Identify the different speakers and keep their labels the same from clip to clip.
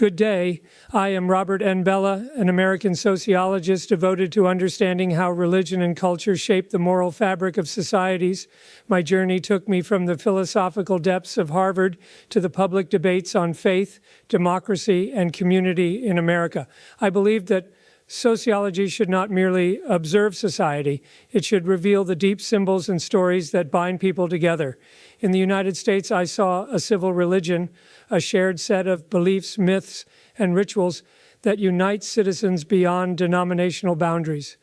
Speaker 1: Good day. I am Robert N. Bellah, an American sociologist devoted to understanding how religion and culture shape the moral fabric of societies. My journey took me from the philosophical depths of Harvard to the public debates on faith, democracy, and community in America. I believe that sociology should not merely observe society, it should reveal the deep symbols and stories that bind people together. In the United States, I saw a civil religion, a shared set of beliefs, myths, and rituals that unite citizens beyond denominational boundaries.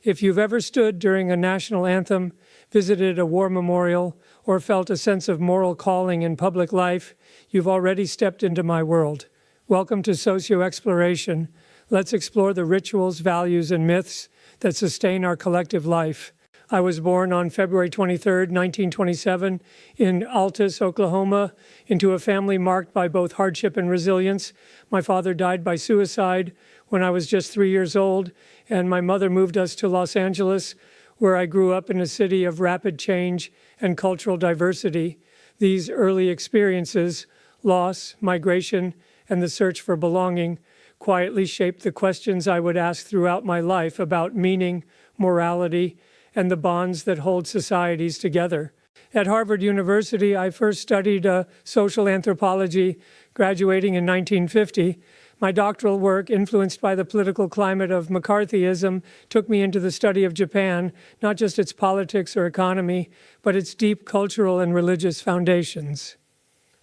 Speaker 1: If you've ever stood during a national anthem, visited a war memorial, or felt a sense of moral calling in public life, you've already stepped into my world. Welcome to Socio-Exploration. Let's explore the rituals, values, and myths that sustain our collective life. I was born on February 23, 1927, in Altus, Oklahoma, into a family marked by both hardship and resilience. My father died by suicide when I was just 3 years old, and my mother moved us to Los Angeles, where I grew up in a city of rapid change and cultural diversity. These early experiences, loss, migration, and the search for belonging, quietly shaped the questions I would ask throughout my life about meaning, morality, and the bonds that hold societies together. At Harvard University, I first studied social anthropology, graduating in 1950. My doctoral work, influenced by the political climate of McCarthyism, took me into the study of Japan, not just its politics or economy, but its deep cultural and religious foundations.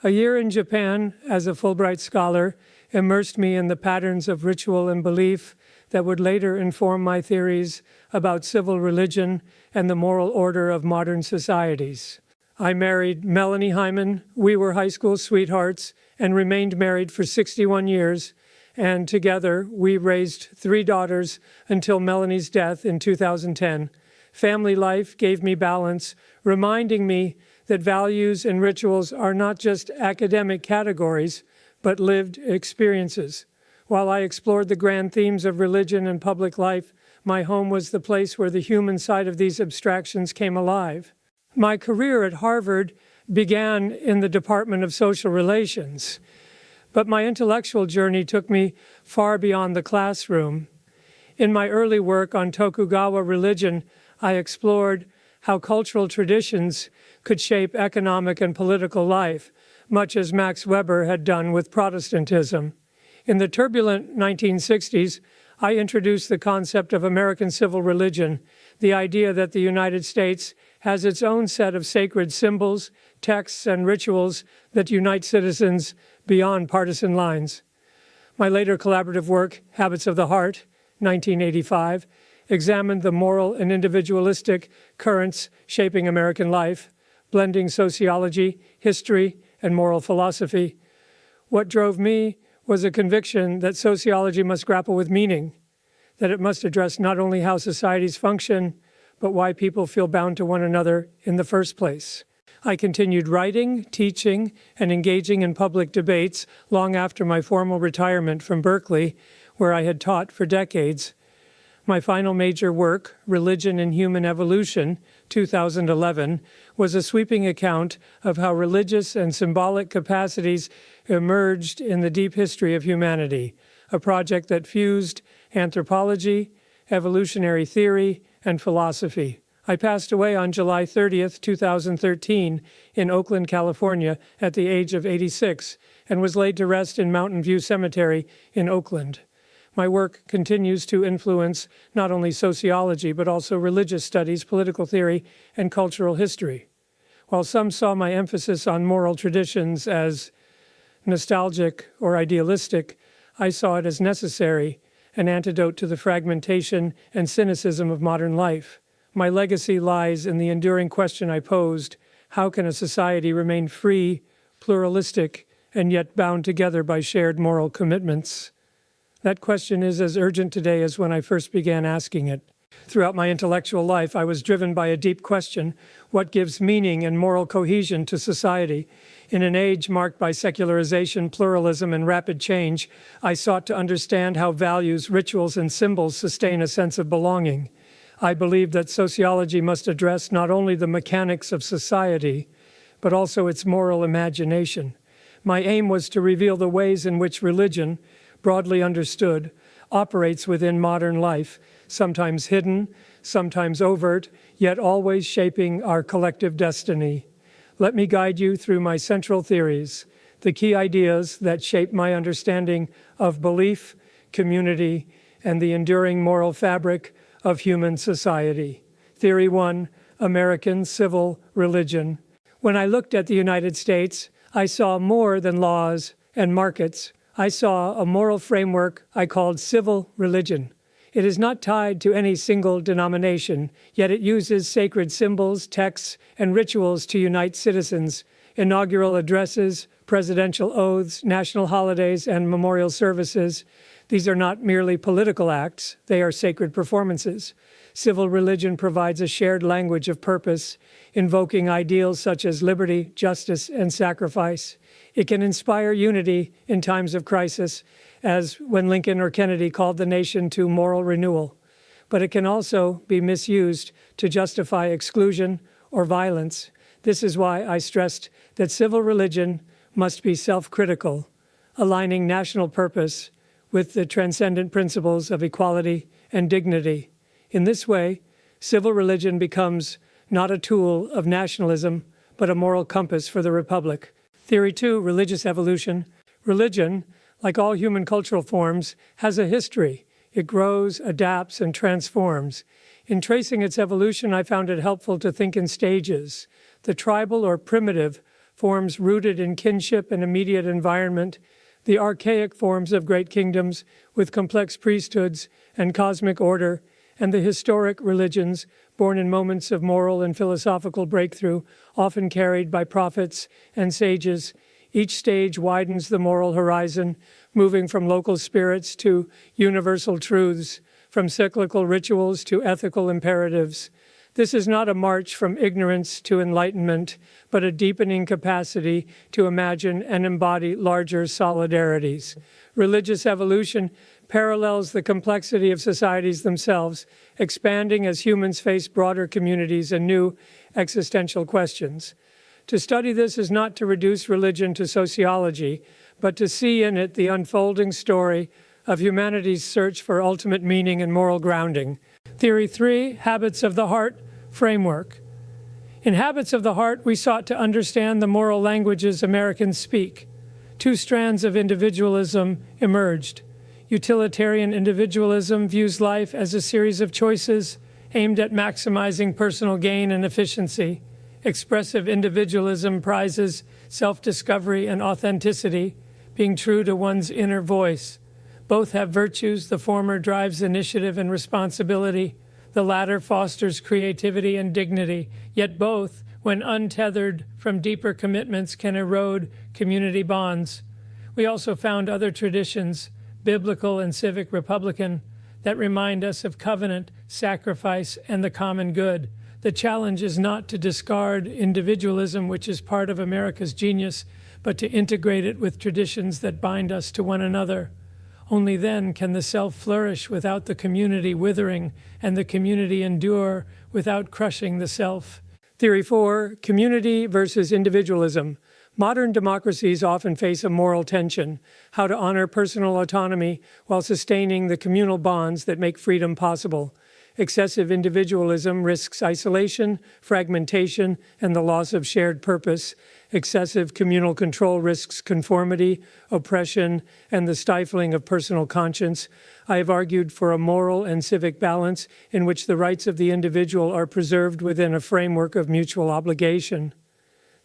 Speaker 1: A year in Japan as a Fulbright scholar immersed me in the patterns of ritual and belief that would later inform my theories about civil religion and the moral order of modern societies. I married Melanie Hyman. We were high school sweethearts and remained married for 61 years. And together, we raised 3 daughters until Melanie's death in 2010. Family life gave me balance, reminding me that values and rituals are not just academic categories, but lived experiences. While I explored the grand themes of religion and public life, my home was the place where the human side of these abstractions came alive. My career at Harvard began in the Department of Social Relations, but my intellectual journey took me far beyond the classroom. In my early work on Tokugawa religion, I explored how cultural traditions could shape economic and political life, much as Max Weber had done with Protestantism. In the turbulent 1960s, I introduced the concept of American civil religion, the idea that the United States has its own set of sacred symbols, texts, and rituals that unite citizens beyond partisan lines. My later collaborative work, Habits of the Heart, 1985, examined the moral and individualistic currents shaping American life, blending sociology, history, and moral philosophy. What drove me was a conviction that sociology must grapple with meaning, that it must address not only how societies function, but why people feel bound to one another in the first place. I continued writing, teaching, and engaging in public debates long after my formal retirement from Berkeley, where I had taught for decades. My final major work, Religion and Human Evolution, 2011, was a sweeping account of how religious and symbolic capacities emerged in the deep history of humanity, a project that fused anthropology, evolutionary theory, and philosophy. I passed away on July 30th, 2013, in Oakland, California, at the age of 86, and was laid to rest in Mountain View Cemetery in Oakland. My work continues to influence not only sociology, but also religious studies, political theory, and cultural history. While some saw my emphasis on moral traditions as nostalgic or idealistic, I saw it as necessary, an antidote to the fragmentation and cynicism of modern life. My legacy lies in the enduring question I posed: how can a society remain free, pluralistic, and yet bound together by shared moral commitments? That question is as urgent today as when I first began asking it. Throughout my intellectual life, I was driven by a deep question: what gives meaning and moral cohesion to society? In an age marked by secularization, pluralism, and rapid change, I sought to understand how values, rituals, and symbols sustain a sense of belonging. I believe that sociology must address not only the mechanics of society, but also its moral imagination. My aim was to reveal the ways in which religion, broadly understood, operates within modern life, sometimes hidden, sometimes overt, yet always shaping our collective destiny. Let me guide you through my central theories, the key ideas that shape my understanding of belief, community, and the enduring moral fabric of human society. Theory 1, American civil religion. When I looked at the United States, I saw more than laws and markets. I saw a moral framework I called civil religion. It is not tied to any single denomination, yet it uses sacred symbols, texts, and rituals to unite citizens. Inaugural addresses, presidential oaths, national holidays, and memorial services. These are not merely political acts, they are sacred performances. Civil religion provides a shared language of purpose, invoking ideals such as liberty, justice, and sacrifice. It can inspire unity in times of crisis, as when Lincoln or Kennedy called the nation to moral renewal. But it can also be misused to justify exclusion or violence. This is why I stressed that civil religion must be self-critical, aligning national purpose with the transcendent principles of equality and dignity. In this way, civil religion becomes not a tool of nationalism, but a moral compass for the Republic. Theory 2, religious evolution. Religion, like all human cultural forms, has a history. It grows, adapts, and transforms. In tracing its evolution, I found it helpful to think in stages. The tribal or primitive forms rooted in kinship and immediate environment, the archaic forms of great kingdoms with complex priesthoods and cosmic order, and the historic religions born in moments of moral and philosophical breakthrough, often carried by prophets and sages. Each stage widens the moral horizon, moving from local spirits to universal truths, from cyclical rituals to ethical imperatives. This is not a march from ignorance to enlightenment, but a deepening capacity to imagine and embody larger solidarities. Religious evolution parallels the complexity of societies themselves, expanding as humans face broader communities and new existential questions. To study this is not to reduce religion to sociology, but to see in it the unfolding story of humanity's search for ultimate meaning and moral grounding. Theory 3, Habits of the Heart Framework. In Habits of the Heart, we sought to understand the moral languages Americans speak. Two strands of individualism emerged. Utilitarian individualism views life as a series of choices aimed at maximizing personal gain and efficiency. Expressive individualism prizes self-discovery and authenticity, being true to one's inner voice. Both have virtues. The former drives initiative and responsibility. The latter fosters creativity and dignity. Yet both, when untethered from deeper commitments, can erode community bonds. We also found other traditions, biblical and civic republican, that remind us of covenant, sacrifice, and the common good. The challenge is not to discard individualism, which is part of America's genius, but to integrate it with traditions that bind us to one another. Only then can the self flourish without the community withering, and the community endure without crushing the self. Theory 4, community versus individualism. Modern democracies often face a moral tension, how to honor personal autonomy while sustaining the communal bonds that make freedom possible. Excessive individualism risks isolation, fragmentation, and the loss of shared purpose. Excessive communal control risks conformity, oppression, and the stifling of personal conscience. I have argued for a moral and civic balance in which the rights of the individual are preserved within a framework of mutual obligation.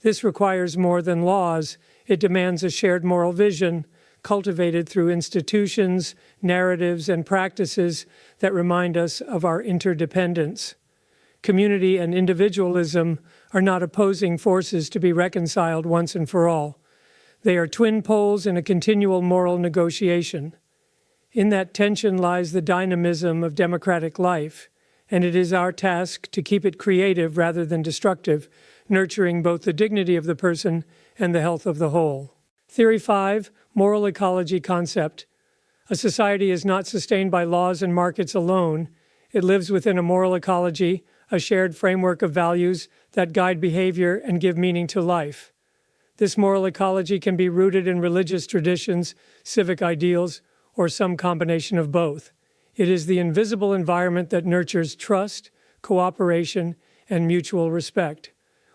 Speaker 1: This requires more than laws. It demands a shared moral vision, cultivated through institutions, narratives, and practices that remind us of our interdependence. Community and individualism are not opposing forces to be reconciled once and for all. They are twin poles in a continual moral negotiation. In that tension lies the dynamism of democratic life, and it is our task to keep it creative rather than destructive, nurturing both the dignity of the person and the health of the whole. Theory 5, moral ecology concept. A society is not sustained by laws and markets alone. It lives within a moral ecology, a shared framework of values that guide behavior and give meaning to life. This moral ecology can be rooted in religious traditions, civic ideals, or some combination of both. It is the invisible environment that nurtures trust, cooperation, and mutual respect.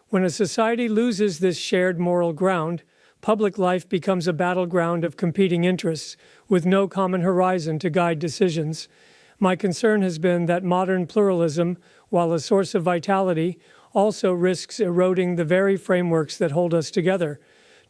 Speaker 1: When a society loses this shared moral ground, public life becomes a battleground of competing interests with no common horizon to guide decisions. My concern has been that modern pluralism, while a source of vitality, also risks eroding the very frameworks that hold us together.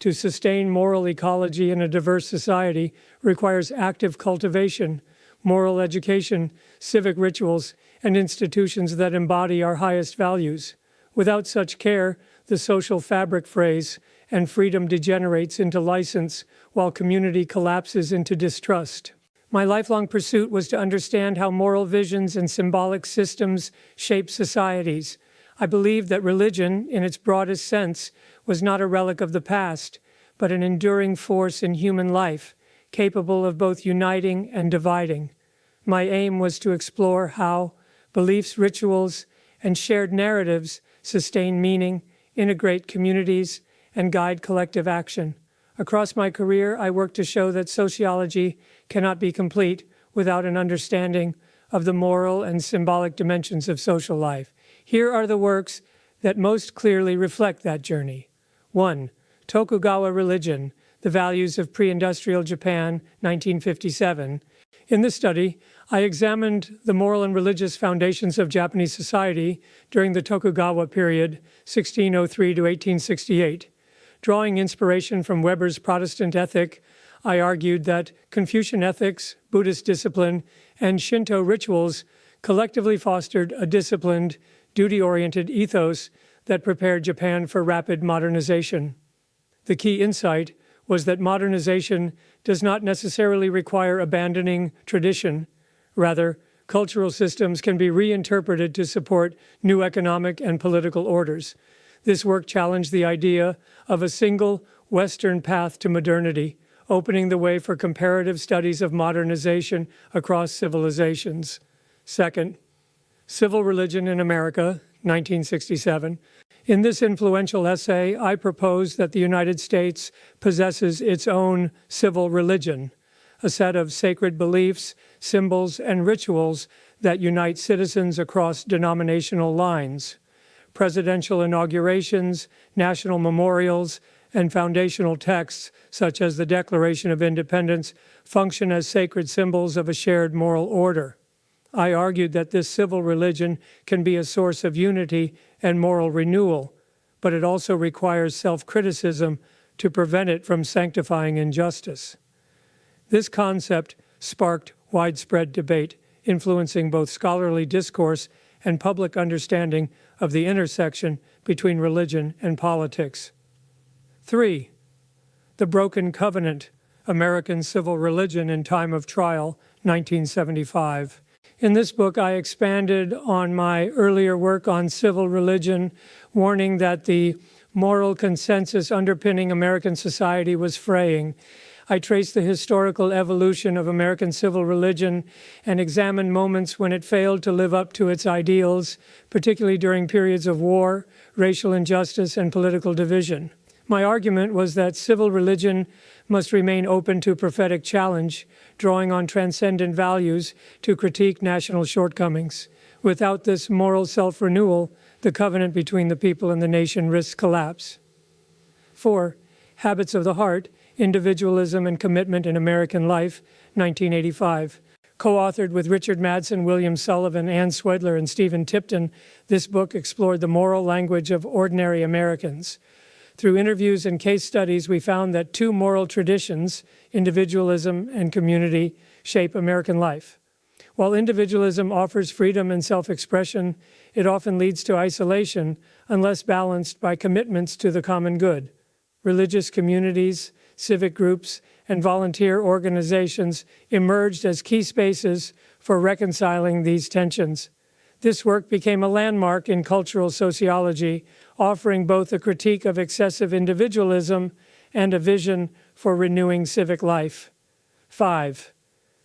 Speaker 1: To sustain moral ecology in a diverse society requires active cultivation, moral education, civic rituals, and institutions that embody our highest values. Without such care, the social fabric frays, and freedom degenerates into license, while community collapses into distrust. My lifelong pursuit was to understand how moral visions and symbolic systems shape societies. I believed that religion, in its broadest sense, was not a relic of the past, but an enduring force in human life, capable of both uniting and dividing. My aim was to explore how beliefs, rituals, and shared narratives sustain meaning, integrate communities, and guide collective action. Across my career, I worked to show that sociology cannot be complete without an understanding of the moral and symbolic dimensions of social life. Here are the works that most clearly reflect that journey. 1. Tokugawa Religion, The Values of Pre-Industrial Japan, 1957. In this study, I examined the moral and religious foundations of Japanese society during the Tokugawa period, 1603 to 1868. Drawing inspiration from Weber's Protestant ethic, I argued that Confucian ethics, Buddhist discipline, and Shinto rituals collectively fostered a disciplined, duty-oriented ethos that prepared Japan for rapid modernization. The key insight was that modernization does not necessarily require abandoning tradition. Rather, cultural systems can be reinterpreted to support new economic and political orders. This work challenged the idea of a single Western path to modernity, opening the way for comparative studies of modernization across civilizations. Second, Civil Religion in America, 1967. In this influential essay, I propose that the United States possesses its own civil religion, a set of sacred beliefs, symbols, and rituals that unite citizens across denominational lines. Presidential inaugurations, national memorials, and foundational texts, such as the Declaration of Independence, function as sacred symbols of a shared moral order. I argued that this civil religion can be a source of unity and moral renewal, but it also requires self-criticism to prevent it from sanctifying injustice. This concept sparked widespread debate, influencing both scholarly discourse and public understanding of the intersection between religion and politics. 3. The Broken Covenant, American Civil Religion in Time of Trial, 1975. In this book, I expanded on my earlier work on civil religion, warning that the moral consensus underpinning American society was fraying. I traced the historical evolution of American civil religion and examined moments when it failed to live up to its ideals, particularly during periods of war, racial injustice, and political division. My argument was that civil religion must remain open to prophetic challenge, drawing on transcendent values to critique national shortcomings. Without this moral self-renewal, the covenant between the people and the nation risks collapse. 4. Habits of the Heart, Individualism and Commitment in American Life, 1985. Co-authored with Richard Madsen, William Sullivan, Ann Swedler, and Stephen Tipton, this book explored the moral language of ordinary Americans. Through interviews and case studies, we found that two moral traditions, individualism and community, shape American life. While individualism offers freedom and self-expression, it often leads to isolation unless balanced by commitments to the common good. Religious communities, civic groups, and volunteer organizations emerged as key spaces for reconciling these tensions. This work became a landmark in cultural sociology, offering both a critique of excessive individualism and a vision for renewing civic life. 5.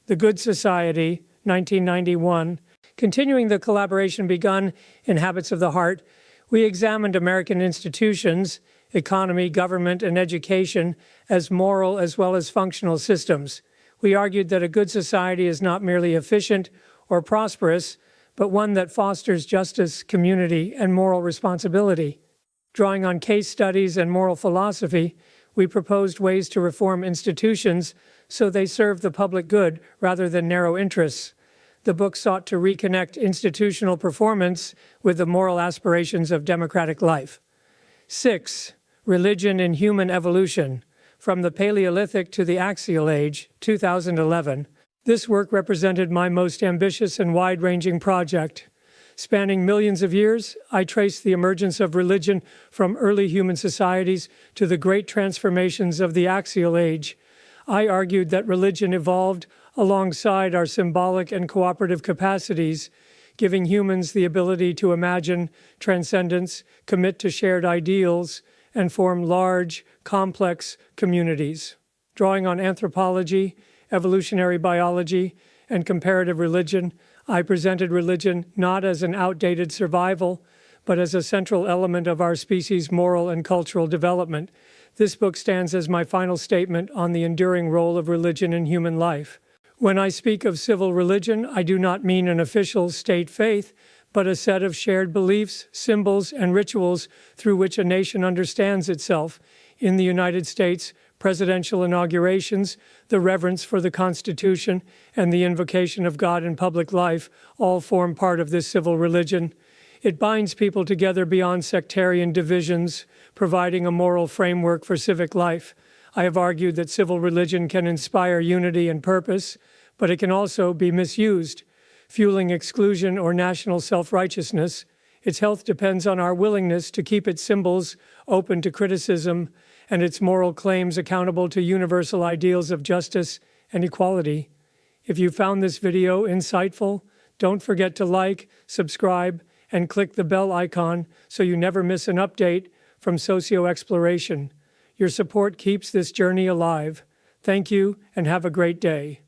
Speaker 1: The Good Society, 1991. Continuing the collaboration begun in Habits of the Heart, we examined American institutions, economy, government, and education as moral as well as functional systems. We argued that a good society is not merely efficient or prosperous, but one that fosters justice, community, and moral responsibility. Drawing on case studies and moral philosophy, we proposed ways to reform institutions so they serve the public good rather than narrow interests. The book sought to reconnect institutional performance with the moral aspirations of democratic life. 6. Religion in Human Evolution, From the Paleolithic to the Axial Age, 2011. This work represented my most ambitious and wide-ranging project. Spanning millions of years, I traced the emergence of religion from early human societies to the great transformations of the Axial Age. I argued that religion evolved alongside our symbolic and cooperative capacities, giving humans the ability to imagine transcendence, commit to shared ideals, and form large, complex communities. Drawing on anthropology, evolutionary biology, and comparative religion, I presented religion not as an outdated survival, but as a central element of our species' moral and cultural development. This book stands as my final statement on the enduring role of religion in human life. When I speak of civil religion, I do not mean an official state faith, but a set of shared beliefs, symbols, and rituals through which a nation understands itself. In the United States, presidential inaugurations, the reverence for the Constitution, and the invocation of God in public life all form part of this civil religion. It binds people together beyond sectarian divisions, providing a moral framework for civic life. I have argued that civil religion can inspire unity and purpose, but it can also be misused, fueling exclusion or national self-righteousness. Its health depends on our willingness to keep its symbols open to criticism and its moral claims accountable to universal ideals of justice and equality. If you found this video insightful, don't forget to like, subscribe, and click the bell icon so you never miss an update from Socio-Exploration. Your support keeps this journey alive. Thank you and have a great day.